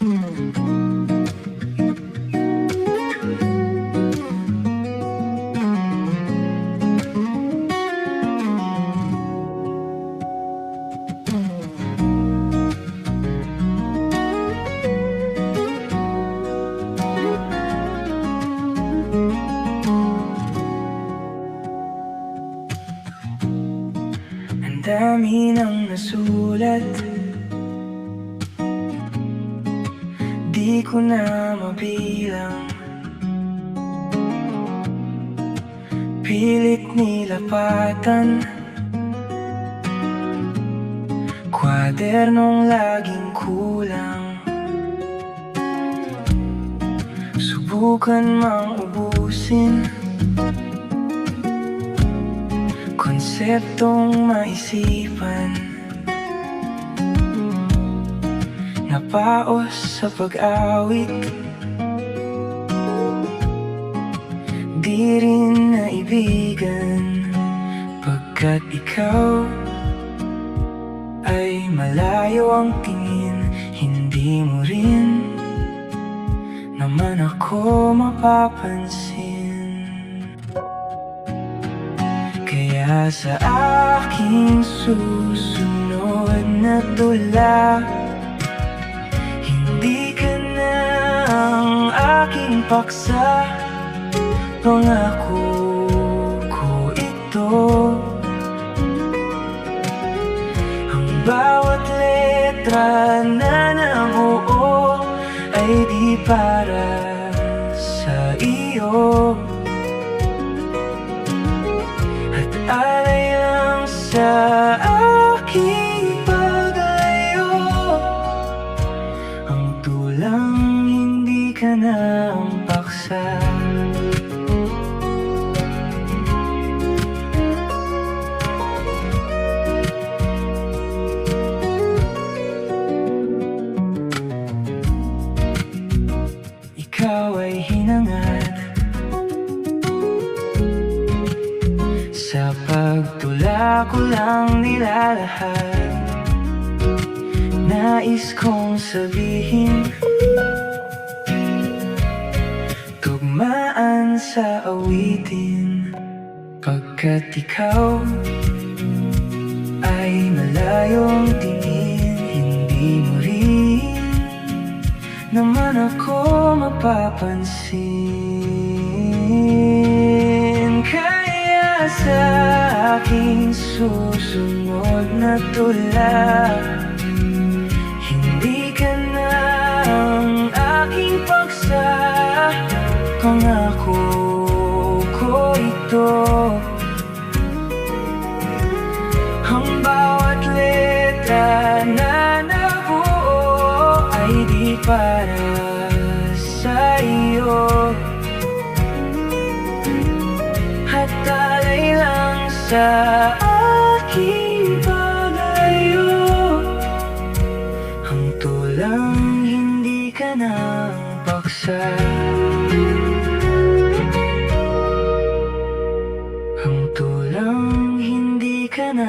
Ang dami nang nasulat, di ko na mabilang. Pilit nilapatan, kwadernong laging kulang. Subukan mang ubusin, konseptong maisipan. Napaos sa pag-awit, di rin naibigan. Pagkat ikaw ay malayo ang tingin, hindi mo rin naman ako mapapansin. Kaya sa aking susunod na tula, hindi ka na ang aking paksa. Pangako ko ito, ang bawat letra na nabuo ay di para sa iyo, at alay lang sa aking paglayo. Ang tulang hindi ka na ang paksa. Ikaw ay hinangad sa pagtula ko lang nilalahad. Nais kong sabihin, tugmaan sa awitin. Pagkat ikaw ay malayong tingin, hindi mo rin naman ako mapapansin. Kaya sa aking susunod na tula, hindi ka na ang aking paksa. Pangako ko ito, ang bawat letra na nabuo ay di para sa iyo, at alay lang sa aking paglayo. Ang tulang hindi ka na ang paksa. Ang tulang hindi ka na